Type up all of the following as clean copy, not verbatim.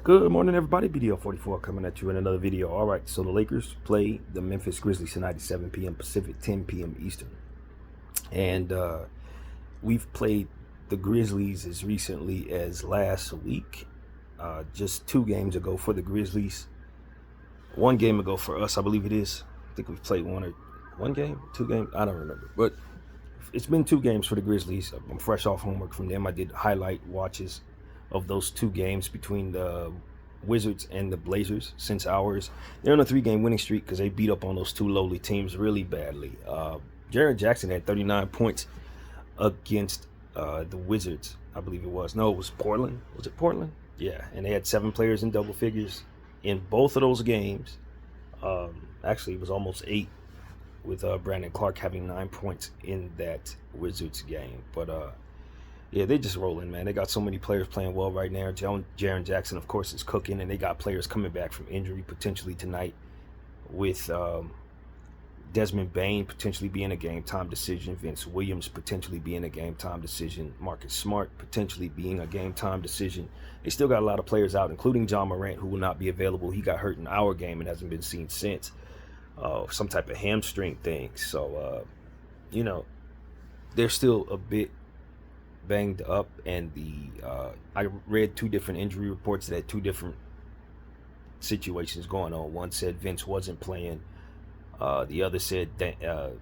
Good morning, everybody. BDL44 coming at you in another video. All right, so the Lakers play the Memphis Grizzlies tonight at 7 p.m. Pacific, 10 p.m. Eastern. And we've played the Grizzlies as recently as last week, just 2 games ago for the Grizzlies. 1 game ago for us, I believe it is. I think we've played 1 game, 2 games, I don't remember. But it's been 2 games for the Grizzlies. I'm fresh off homework from them. I did highlight watches of those 2 games between the Wizards and the Blazers since ours. They're on a 3-game winning streak because they beat up on those 2 lowly teams really badly. Jaren Jackson had 39 points against the Wizards, I believe it was. No, it was Portland. Was it Portland? Yeah, and they had 7 players in double figures in both of those games. Actually, it was almost 8 with Brandon Clark having 9 points in that Wizards game. But yeah, they just rolling, man. They got so many players playing well right now. Jaren Jackson, of course, is cooking, and they got players coming back from injury potentially tonight with Desmond Bane potentially being a game-time decision, Vince Williams potentially being a game-time decision, Marcus Smart potentially being a game-time decision. They still got a lot of players out, including John Morant, who will not be available. He got hurt in our game and hasn't been seen since. Some type of hamstring thing. So, they're still a bit banged up, and I read 2 different injury reports that had 2 different situations going on. One said Vince wasn't playing, the other said that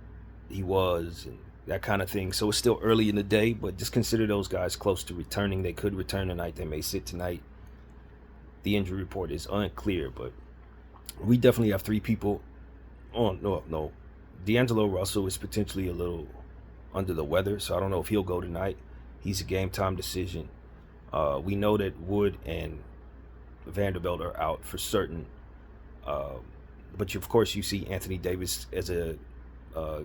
he was, and that kind of thing. So it's still early in the day, but just consider those guys close to returning. They could return tonight. They may sit tonight. The injury report is unclear, but we definitely have 3 people. Oh no, D'Angelo Russell is potentially a little under the weather, so I don't know if he'll go tonight. He's a game-time decision. We know that Wood and Vanderbilt are out for certain. But of course, you see Anthony Davis as a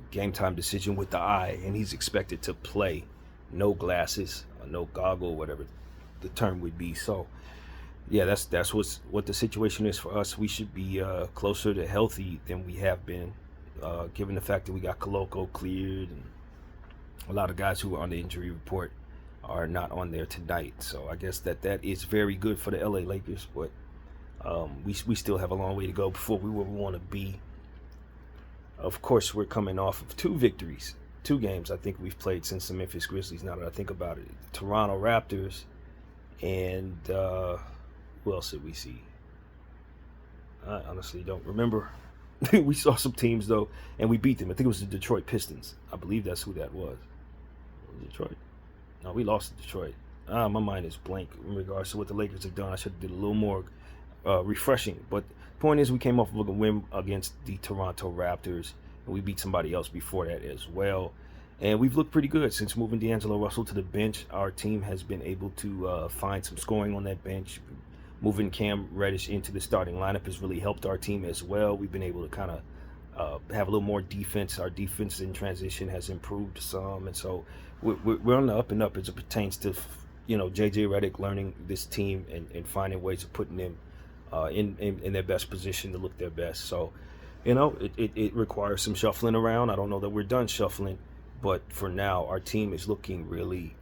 game-time decision with the eye, and he's expected to play. No glasses, no goggle, whatever the term would be. So, yeah, that's what the situation is for us. We should be closer to healthy than we have been, given the fact that we got Koloko cleared, and a lot of guys who are on the injury report are not on there tonight. So I guess that is very good for the LA Lakers, but we still have a long way to go before we where we want to be. Of course, we're coming off of 2 victories, 2 games I think we've played since the Memphis Grizzlies, now that I think about it. Toronto Raptors, and who else did we see? I honestly don't remember. We saw some teams, though, and we beat them. I think it was the Detroit Pistons. I believe that's who that was. Detroit? No, we lost to Detroit. My mind is blank in regards to what the Lakers have done. I should have did a little more refreshing. But the point is, we came off of a win against the Toronto Raptors, and we beat somebody else before that as well. And we've looked pretty good since moving D'Angelo Russell to the bench. Our team has been able to find some scoring on that bench. Moving Cam Reddish into the starting lineup has really helped our team as well. We've been able to kind of have a little more defense. Our defense in transition has improved some, and so we're on the up and up as it pertains to JJ Redick learning this team and finding ways of putting them in their best position to look their best. So it requires some shuffling around. I don't know that we're done shuffling, but for now our team is looking really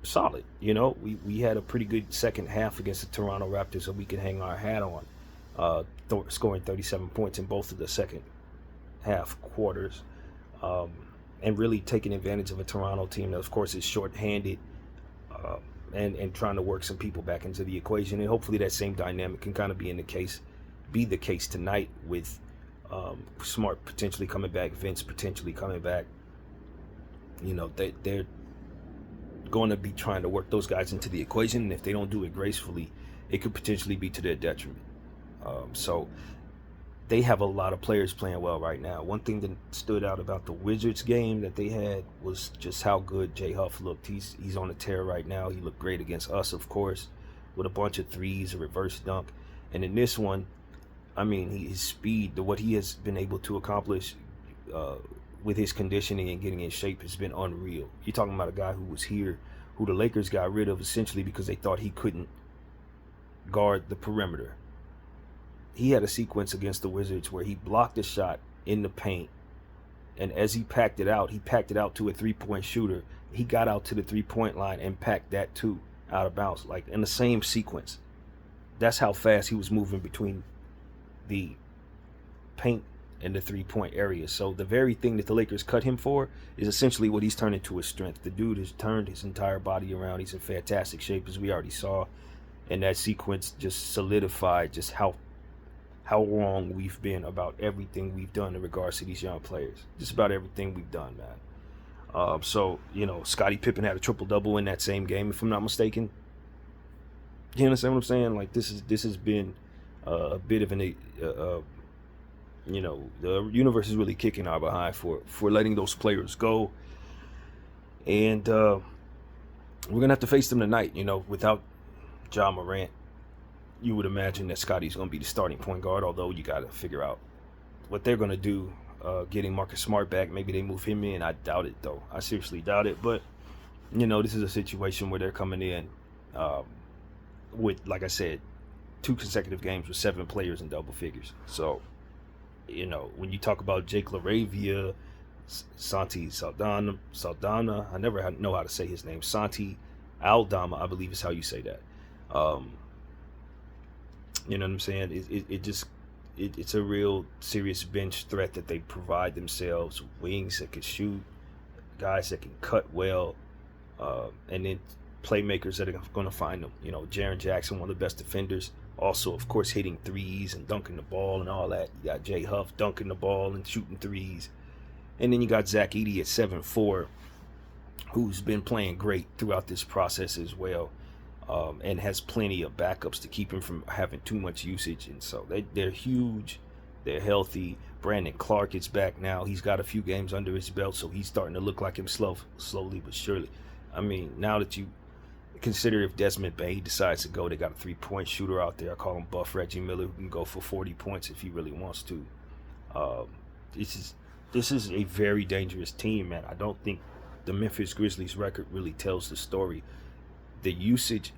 solid. We had a pretty good second half against the Toronto Raptors, so we could hang our hat on, scoring 37 points in both of the second half quarters, and really taking advantage of a Toronto team that, of course, is shorthanded, and trying to work some people back into the equation. And hopefully that same dynamic can kind of be the case tonight with Smart potentially coming back, Vince potentially coming back. They're going to be trying to work those guys into the equation, and if they don't do it gracefully, it could potentially be to their detriment. So they have a lot of players playing well right now. One thing that stood out about the Wizards game that they had was just how good Jay Huff looked. He's on a tear right now. He looked great against us, of course, with a bunch of threes, a reverse dunk. And in this one, I mean, his speed, what he has been able to accomplish with his conditioning and getting in shape has been unreal. You're talking about a guy who was here, who the Lakers got rid of essentially because they thought he couldn't guard the perimeter. He had a sequence against the Wizards where he blocked a shot in the paint, and as he packed it out to a 3-point shooter. He got out to the 3-point line and packed that too out of bounds, like in the same sequence. That's how fast he was moving between the paint and the 3-point area. So the very thing that the Lakers cut him for is essentially what he's turned into his strength. The dude has turned his entire body around. He's in fantastic shape, as we already saw. And that sequence just solidified just how wrong we've been about everything we've done in regards to these young players. Just about everything we've done, man. So, Scottie Pippen had a triple-double in that same game, if I'm not mistaken. You understand what I'm saying? Like, this has been a bit of an, the universe is really kicking our behind for letting those players go. And we're going to have to face them tonight, without Ja Morant. You would imagine that Scottie's going to be the starting point guard, although you got to figure out what they're going to do. Getting Marcus Smart back, maybe they move him in. I doubt it, though. I seriously doubt it. But, this is a situation where they're coming in with, like I said, 2 consecutive games with 7 players in double figures. So, when you talk about Jake LaRavia, Santi Saldana, I never know how to say his name. Santi Aldama, I believe is how you say that. You know what I'm saying? It's a real serious bench threat that they provide themselves. Wings that can shoot, guys that can cut well, and then playmakers that are going to find them. Jaren Jackson, one of the best defenders. Also, of course, hitting threes and dunking the ball and all that. You got Jay Huff dunking the ball and shooting threes. And then you got Zach Edey at 7'4", who's been playing great throughout this process as well. And has plenty of backups to keep him from having too much usage. And so they're huge. They're healthy. Brandon Clark is back now. He's got a few games under his belt, so he's starting to look like himself slowly but surely. I mean, now that you consider if Desmond Bane decides to go, they got a 3-point shooter out there. I call him Buff Reggie Miller, who can go for 40 points if he really wants to. This is a very dangerous team, man. I don't think the Memphis Grizzlies record really tells the story. The usage,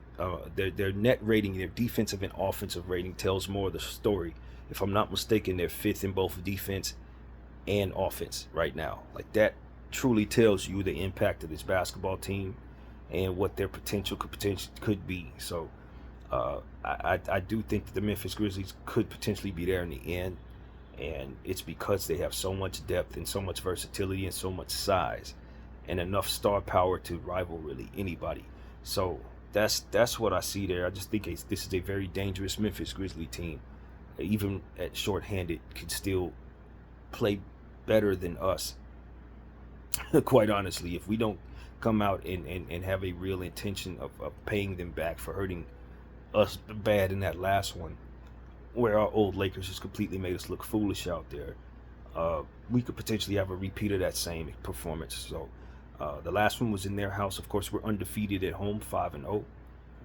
their net rating, their defensive and offensive rating tells more of the story. If I'm not mistaken, they're 5th in both defense and offense right now. Like, that truly tells you the impact of this basketball team and what their potential could be. So I do think that the Memphis Grizzlies could potentially be there in the end, and it's because they have so much depth and so much versatility and so much size and enough star power to rival really anybody. So that's what I see there. I just think this is a very dangerous Memphis Grizzly team. Even at shorthanded, could still play better than us. Quite honestly, if we don't come out and have a real intention of paying them back for hurting us bad in that last one, where our old Lakers just completely made us look foolish out there, we could potentially have a repeat of that same performance. So the last one was in their house. Of course, we're undefeated at home, 5-0.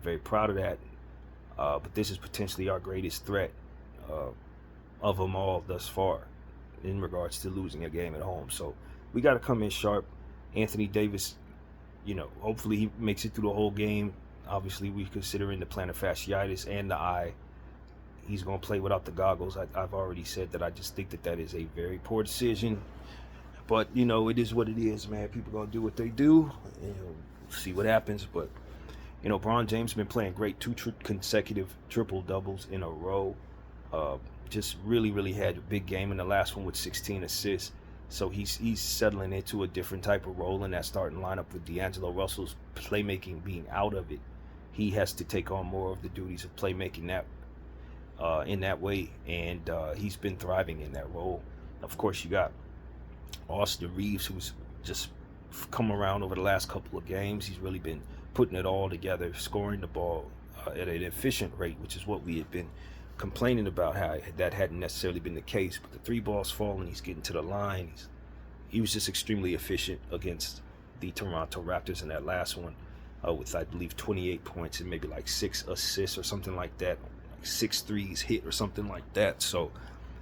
Very proud of that. But this is potentially our greatest threat of them all thus far in regards to losing a game at home. So we got to come in sharp. Anthony Davis, hopefully he makes it through the whole game. Obviously, we considering the plantar fasciitis and the eye. He's going to play without the goggles. I've already said that I just think that is a very poor decision. But, it is what it is, man. People going to do what they do. See what happens. But, Bron James has been playing great. 2 consecutive triple-doubles in a row. Just really, really had a big game in the last one with 16 assists. So he's settling into a different type of role in that starting lineup with D'Angelo Russell's playmaking being out of it. He has to take on more of the duties of playmaking in that way, and he's been thriving in that role. Of course, you got Austin Reeves, who's just come around over the last couple of games. He's really been putting it all together, scoring the ball at an efficient rate, which is what we had been complaining about, how that hadn't necessarily been the case. But the 3 balls falling, he's getting to the line. He was just extremely efficient against the Toronto Raptors in that last one, with, I believe, 28 points and maybe like 6 assists or something like that, like 6 threes hit or something like that. So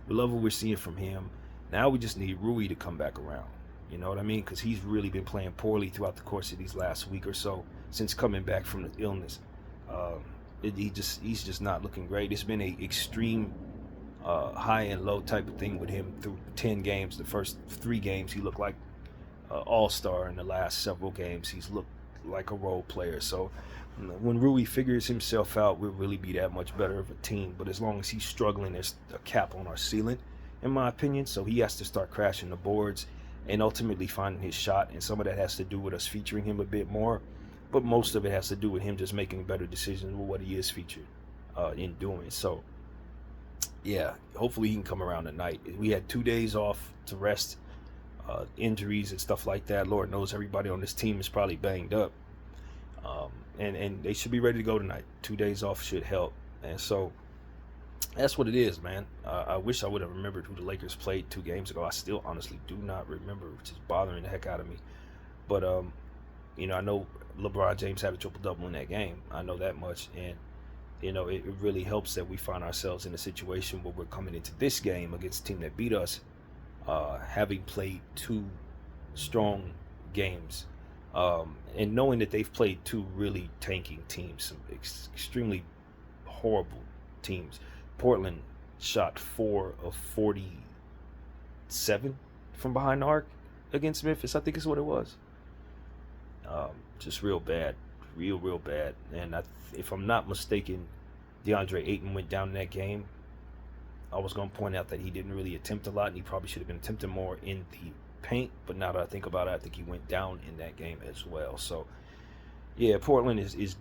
we love what we're seeing from him. Now we just need Rui to come back around. You know what I mean? Because he's really been playing poorly throughout the course of these last week or so since coming back from the illness. He's just not looking great. It's been a extreme high and low type of thing with him through 10 games. The first 3 games he looked like all-star. In the last several games he's looked like a role player. So when Rui figures himself out, we'll really be that much better of a team. But as long as he's struggling, there's a cap on our ceiling, in my opinion. So he has to start crashing the boards and ultimately finding his shot. And some of that has to do with us featuring him a bit more. But most of it has to do with him just making better decisions with what he is featured in doing. So, yeah, hopefully he can come around tonight. We had 2 days off to rest, injuries and stuff like that. Lord knows everybody on this team is probably banged up. And they should be ready to go tonight. 2 days off should help. And so that's what it is, man. I wish I would have remembered who the Lakers played 2 games ago. I still honestly do not remember, which is bothering the heck out of me. But, I know LeBron James had a triple-double in that game. I know that much. And, it really helps that we find ourselves in a situation where we're coming into this game against a team that beat us, having played 2 strong games. And knowing that they've played 2 really tanking teams, some extremely horrible teams. Portland shot 4 of 47 from behind the arc against Memphis, I think is what it was. Just real bad, real bad. And if I'm not mistaken, DeAndre Ayton went down in that game. I was going to point out that he didn't really attempt a lot, and he probably should have been attempting more in the paint. But now that I think about it, I think he went down in that game as well. So, yeah, Portland is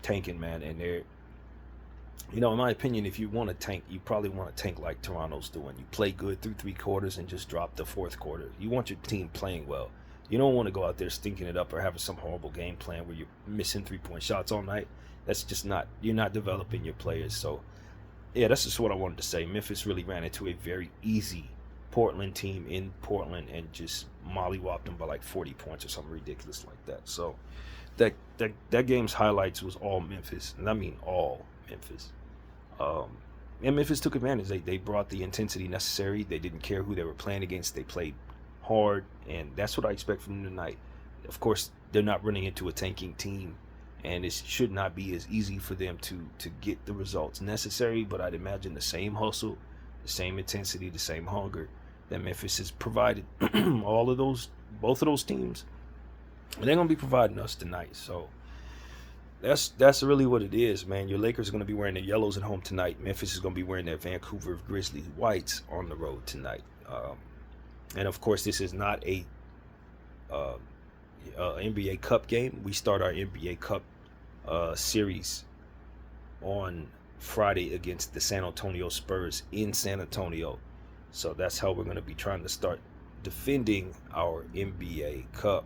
tanking, man. And they're, in my opinion, if you want to tank, you probably want to tank like Toronto's doing. You play good through 3 quarters and just drop the 4th quarter. You want your team playing well. You don't want to go out there stinking it up or having some horrible game plan where you're missing 3-point shots all night. That's just not, you're not developing your players. So, yeah, that's just what I wanted to say. Memphis really ran into a very easy Portland team in Portland and just mollywopped them by like 40 points or something ridiculous like that. So that game's highlights was all Memphis, and I mean all Memphis. And Memphis took advantage. They brought the intensity necessary. They didn't care who they were playing against. They played hard, and that's what I expect from them tonight. Of course, they're not running into a tanking team, and it should not be as easy for them to get the results necessary, but I'd imagine the same hustle, the same intensity, the same hunger that Memphis has provided both of those teams, and they're going to be providing us tonight. So that's really what it is, man. Your Lakers are going to be wearing their yellows at home tonight. Memphis is going to be wearing their Vancouver Grizzlies whites on the road tonight. And of course, this is not a NBA Cup game. We start our NBA Cup series on Friday against the San Antonio Spurs in San Antonio. So that's how we're going to be trying to start defending our NBA Cup.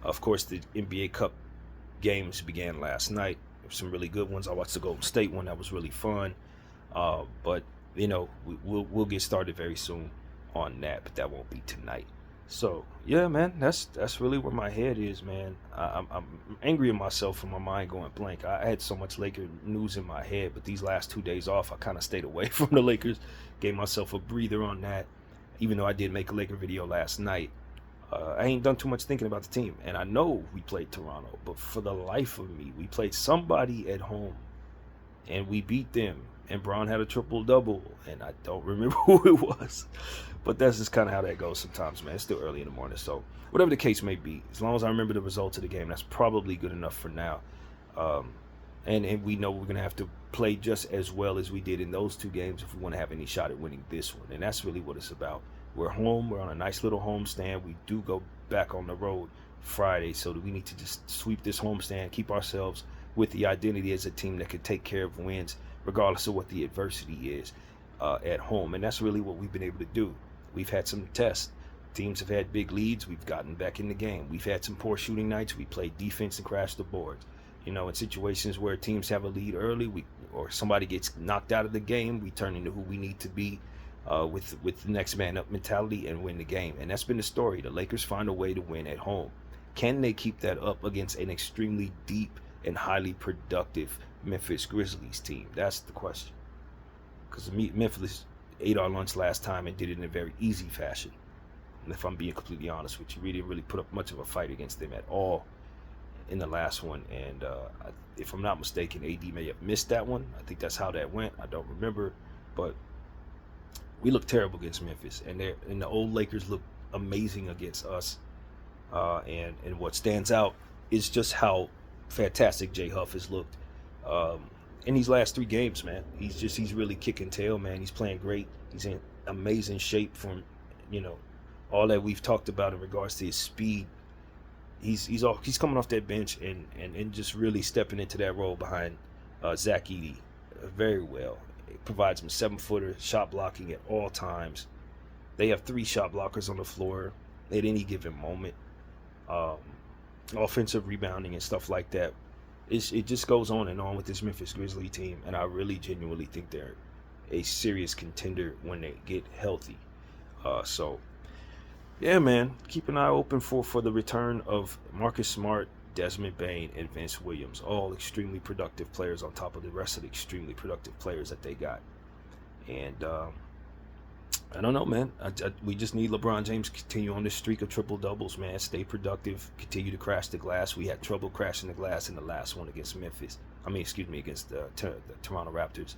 Of course, the NBA Cup games began last night. Some really good ones. I watched the Golden State one. That was really fun. But we'll get started very soon on that, but that won't be tonight. So yeah, man, that's really where my head is, man. I'm angry at myself for my mind going blank. I had so much Laker news in my head, but these last 2 days off, I kind of stayed away from the Lakers, gave myself a breather on that, even though I did make a Laker video last night. I ain't done too much thinking about the team, and I know we played Toronto, but for the life of me, we played somebody at home, and we beat them, and Braun had a triple-double, and I don't remember who it was. But that's just kind of how that goes sometimes, man. It's still early in the morning. So whatever the case may be, as long as I remember the results of the game, that's probably good enough for now. And we know we're going to have to play just as well as we did in those 2 games if we want to have any shot at winning this one. And that's really what it's about. We're home. We're on a nice little homestand. We do go back on the road Friday, so we need to just sweep this homestand, keep ourselves with the identity as a team that can take care of wins regardless of what the adversity is at home. And that's really what we've been able to do. We've had some tests. Teams have had big leads. We've gotten back in the game. We've had some poor shooting nights. We played defense and crashed the boards. In situations where teams have a lead early, or somebody gets knocked out of the game, we turn into who we need to be with the next man up mentality and win the game. And that's been the story. The Lakers find a way to win at home. Can they keep that up against an extremely deep and highly productive Memphis Grizzlies team? That's the question. Because Memphis ate our lunch last time and did it in a very easy fashion. And if I'm being completely honest with you, we didn't really put up much of a fight against them at all in the last one. And if I'm not mistaken, AD may have missed that one. I think that's how that went. I don't remember. But we looked terrible against Memphis. And the old Lakers looked amazing against us. And what stands out is just how fantastic Jay Huff has looked in these last 3 games, man. He's really kicking tail, man. He's playing great. He's in amazing shape from, you know, all that we've talked about in regards to his speed. He's coming off that bench and just really stepping into that role behind Zach Edey very well. It provides him 7-footer, shot blocking at all times. They have 3 shot blockers on the floor at any given moment. Offensive rebounding and stuff like that. It just goes on and on with this Memphis Grizzlies team, and I really genuinely think they're a serious contender when they get healthy. So, yeah, man, keep an eye open for the return of Marcus Smart, Desmond Bane, and Vince Williams, all extremely productive players on top of the rest of the extremely productive players that they got. And I don't know, man. We just need LeBron James to continue on this streak of triple doubles, man. Stay productive, continue to crash the glass. We had trouble crashing the glass in the last one against Memphis. Against the Toronto Raptors.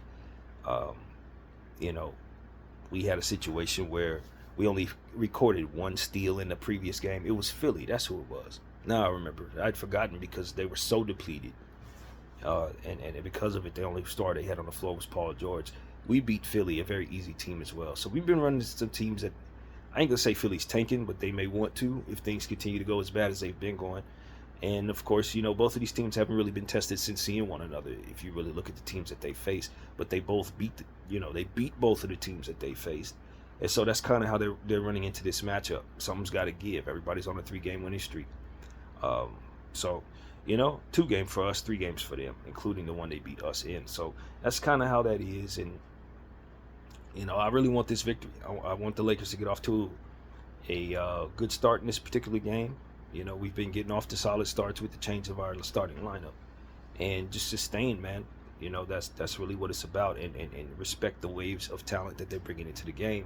You know, we had a situation where we only recorded 1 steal in the previous game. It was Philly. That's who it was. Now I remember. I'd forgotten because they were so depleted. And because of it, the only star they had on the floor was Paul George. We beat Philly, a very easy team as well. So we've been running some teams that, I ain't going to say Philly's tanking, but they may want to if things continue to go as bad as they've been going. And, of course, you know, both of these teams haven't really been tested since seeing one another, if you really look at the teams that they faced. But they both beat both of the teams that they faced. And so that's kind of how they're running into this matchup. Something's got to give. Everybody's on a 3-game winning streak. So, you know, 2 games for us, 3 games for them, including the one they beat us in. So that's kind of how that is. And, you know, I really want this victory. I want the Lakers to get off to a good start in this particular game. You know, we've been getting off to solid starts with the change of our starting lineup. And just sustain, man. You know, that's really what it's about. And respect the waves of talent that they're bringing into the game.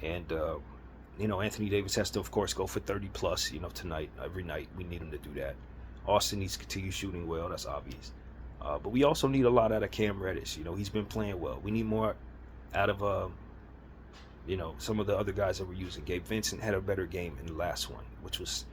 And, you know, Anthony Davis has to, of course, go for 30-plus, you know, tonight. Every night we need him to do that. Austin needs to continue shooting well. That's obvious. But we also need a lot out of Cam Reddish. You know, he's been playing well. We need more out of, you know, some of the other guys that we're using. Gabe Vincent had a better game in the last one, which was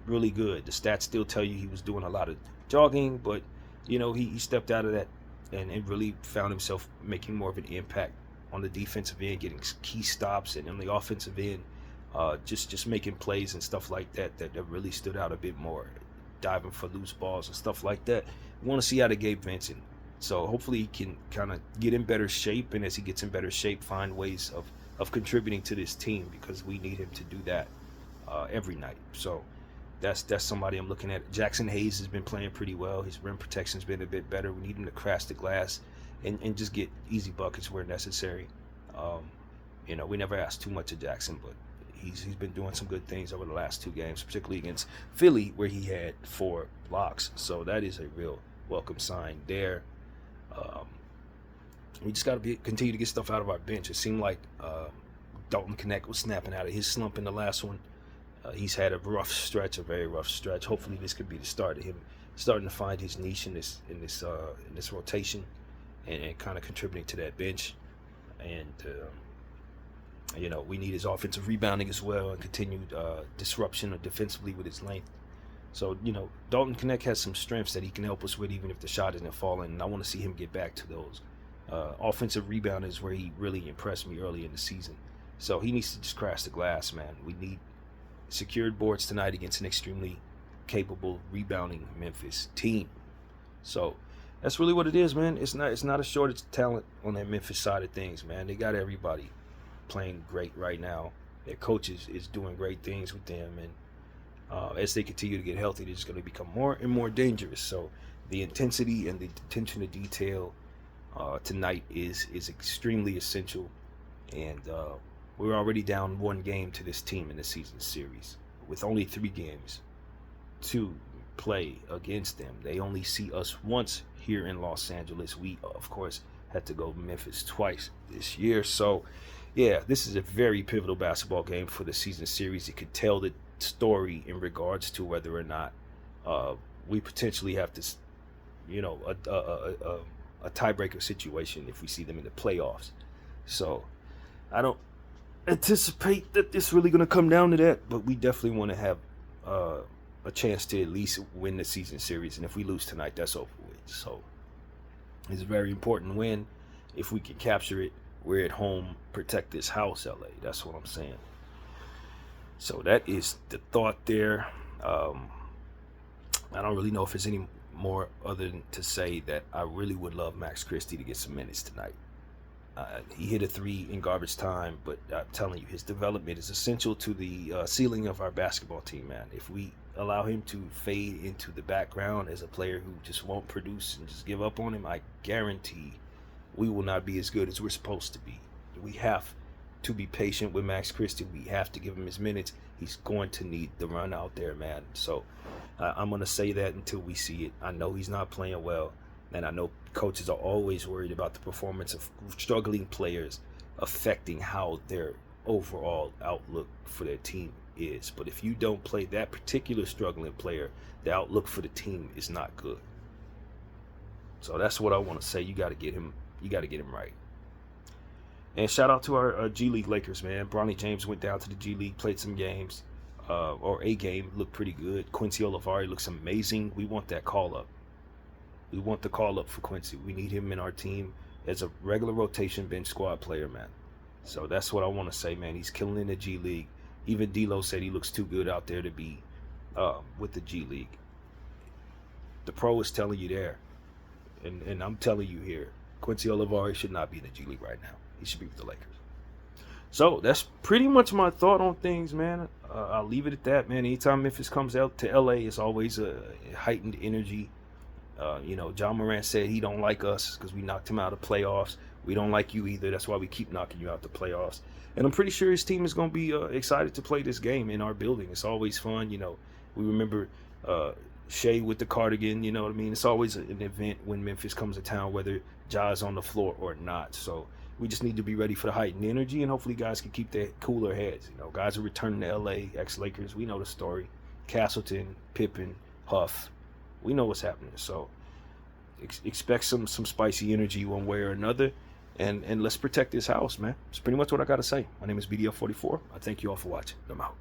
really good. The stats still tell you he was doing a lot of jogging, but, you know, he stepped out of that and really found himself making more of an impact on the defensive end, getting key stops, and on the offensive end, just making plays and stuff like that really stood out a bit more, diving for loose balls and stuff like that. We want to see out of Gabe Vincent. So hopefully he can kind of get in better shape, and as he gets in better shape, find ways of contributing to this team, because we need him to do that every night. So that's somebody I'm looking at. Jackson Hayes has been playing pretty well. His rim protection's been a bit better. We need him to crash the glass and just get easy buckets where necessary. You know, we never asked too much of Jackson, but he's been doing some good things over the last 2 games, particularly against Philly, where he had 4 blocks. So that is a real welcome sign there. We just got to continue to get stuff out of our bench. It seemed like Dalton Connect was snapping out of his slump in the last one. He's had a rough stretch, a very rough stretch. Hopefully this could be the start of him starting to find his niche in this rotation and kind of contributing to that bench. And you know, we need his offensive rebounding as well, and continued disruption defensively with his length. So, you know, Dalton Connect has some strengths that he can help us with, even if the shot isn't falling, and I want to see him get back to those. Offensive rebound is where he really impressed me early in the season. So he needs to just crash the glass, man. We need secured boards tonight against an extremely capable rebounding Memphis team. So that's really what it is, man. It's not a shortage of talent on that Memphis side of things, man. They got everybody playing great right now. Their coach is doing great things with them, and as they continue to get healthy, they're just going to become more and more dangerous. So the intensity and the attention to detail tonight is extremely essential. And we're already down 1 game to this team in the season series, with only 3 games to play against them. They only see us once here in Los Angeles. We, of course, had to go to Memphis twice this year. So, yeah, this is a very pivotal basketball game for the season series. It could tell the story in regards to whether or not we potentially have to, you know, a tiebreaker situation if we see them in the playoffs. So I don't anticipate that it's really going to come down to that, but we definitely want to have a chance to at least win the season series. And if we lose tonight, that's over with. So it's a very important win. If we can capture it, we're at home. Protect this house, LA. That's what I'm saying. So that is the thought there. I don't really know if there's any more other than to say that I really would love Max Christie to get some minutes tonight. He hit a 3 in garbage time, but I'm telling you, his development is essential to the ceiling of our basketball team, man. If we allow him to fade into the background as a player who just won't produce and just give up on him, I guarantee we will not be as good as we're supposed to be. We have to be patient with Max Christie. We have to give him his minutes. He's going to need the run out there, man. So I'm going to say that until we see it. I know he's not playing well, and I know coaches are always worried about the performance of struggling players affecting how their overall outlook for their team is. But if you don't play that particular struggling player, the outlook for the team is not good. So that's what I want to say. You got to get him. You got to get him right. And shout out to our G League Lakers, man. Bronny James went down to the G League, played some games, or a game, looked pretty good. Quincy Olivari looks amazing. We want that call up. We want the call up for Quincy. We need him in our team as a regular rotation bench squad player, man. So that's what I want to say, man. He's killing in the G League. Even D'Lo said he looks too good out there to be with the G League. The pro is telling you there, and I'm telling you here, Quincy Olivari should not be in the G League right now. He should be with the Lakers. So that's pretty much my thought on things, man. I'll leave it at that, man. Anytime Memphis comes out to LA, it's always a heightened energy. John Morant said he don't like us because we knocked him out of playoffs. We don't like you either. That's why we keep knocking you out the playoffs. And I'm pretty sure his team is going to be excited to play this game in our building. It's always fun. We remember Shea with the cardigan. You know what I mean? It's always an event when Memphis comes to town, whether Ja's on the floor or not. So we just need to be ready for the heightened energy, and hopefully guys can keep their cooler heads. Guys are returning to LA, ex-Lakers. We know the story. Castleton, Pippen, Huff. We know what's happening. So expect some spicy energy one way or another, and let's protect this house, man. It's pretty much what I got to say. My name is BDL44. I thank you all for watching. I'm out.